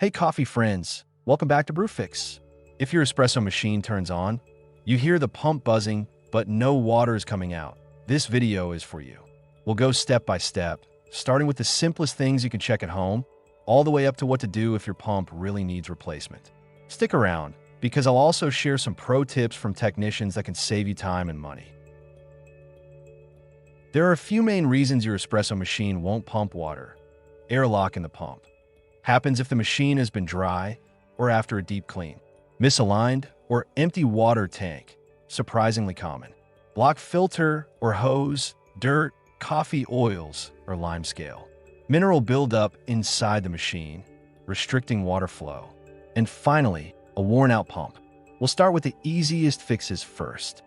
Hey coffee friends, welcome back to BrewFix. If your espresso machine turns on, you hear the pump buzzing, but no water is coming out. This video is for you. We'll go step by step, starting with the simplest things you can check at home, all the way up to what to do if your pump really needs replacement. Stick around, because I'll also share some pro tips from technicians that can save you time and money. There are a few main reasons your espresso machine won't pump water. Airlock in the pump. Happens if the machine has been dry or after a deep clean. Misaligned or empty water tank. Surprisingly common. Block filter or hose, dirt, coffee oils, or lime scale. Mineral buildup inside the machine, restricting water flow. And finally, a worn-out pump. We'll start with the easiest fixes first.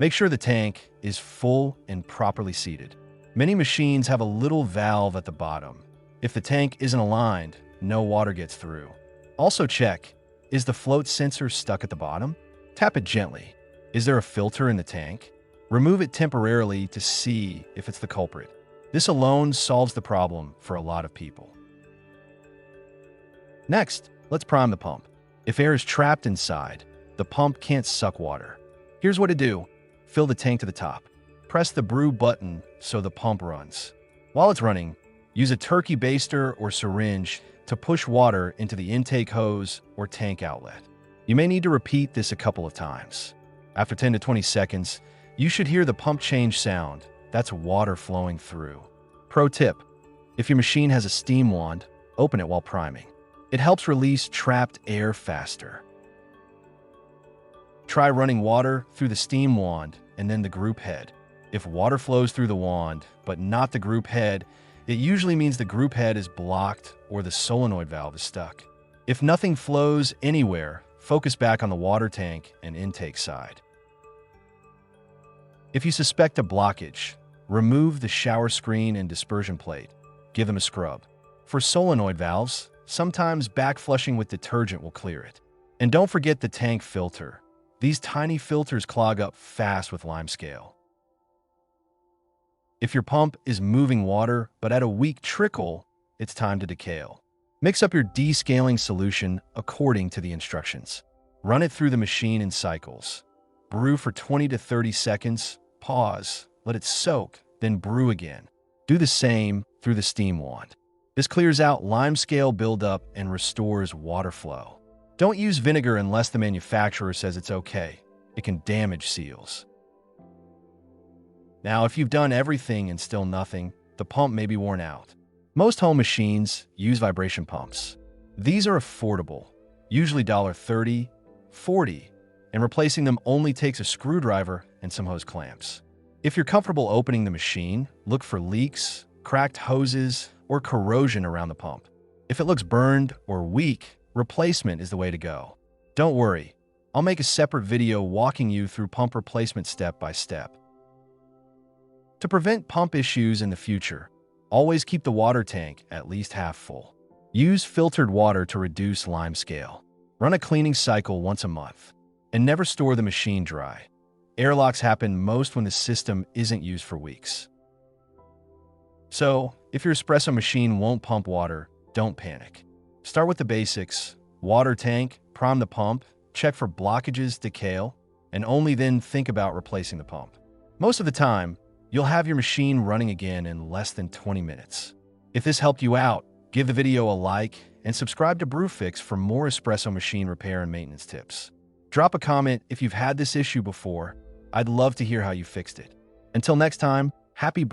Make sure the tank is full and properly seated. Many machines have a little valve at the bottom. If the tank isn't aligned, no water gets through. Also check, is the float sensor stuck at the bottom? Tap it gently. Is there a filter in the tank? Remove it temporarily to see if it's the culprit. This alone solves the problem for a lot of people. Next, let's prime the pump. If air is trapped inside, the pump can't suck water. Here's what to do. Fill the tank to the top. Press the brew button so the pump runs. While it's running, use a turkey baster or syringe to push water into the intake hose or tank outlet. You may need to repeat this a couple of times. After 10 to 20 seconds, you should hear the pump change sound. That's water flowing through. Pro tip: if your machine has a steam wand, open it while priming. It helps release trapped air faster. Try running water through the steam wand and then the group head. If water flows through the wand, but not the group head, it usually means the group head is blocked or the solenoid valve is stuck. If nothing flows anywhere, focus back on the water tank and intake side. If you suspect a blockage, remove the shower screen and dispersion plate. Give them a scrub. For solenoid valves, sometimes backflushing with detergent will clear it. And don't forget the tank filter. These tiny filters clog up fast with lime scale. If your pump is moving water but at a weak trickle, it's time to decale. Mix up your descaling solution according to the instructions. Run it through the machine in cycles. Brew for 20 to 30 seconds, pause, let it soak, then brew again. Do the same through the steam wand. This clears out lime scale buildup and restores water flow. Don't use vinegar unless the manufacturer says it's okay. It can damage seals. Now, if you've done everything and still nothing, the pump may be worn out. Most home machines use vibration pumps. These are affordable, usually $30, $40, and replacing them only takes a screwdriver and some hose clamps. If you're comfortable opening the machine, look for leaks, cracked hoses, or corrosion around the pump. If it looks burned or weak, replacement is the way to go. Don't worry, I'll make a separate video walking you through pump replacement step by step. To prevent pump issues in the future, always keep the water tank at least half full. Use filtered water to reduce lime scale. Run a cleaning cycle once a month. And never store the machine dry. Airlocks happen most when the system isn't used for weeks. So, if your espresso machine won't pump water, don't panic. Start with the basics: water tank, prime the pump, check for blockages, decale, and only then think about replacing the pump. Most of the time, you'll have your machine running again in less than 20 minutes. If this helped you out, give the video a like and subscribe to BrewFix for more espresso machine repair and maintenance tips. Drop a comment if you've had this issue before. I'd love to hear how you fixed it. Until next time, happy brewing.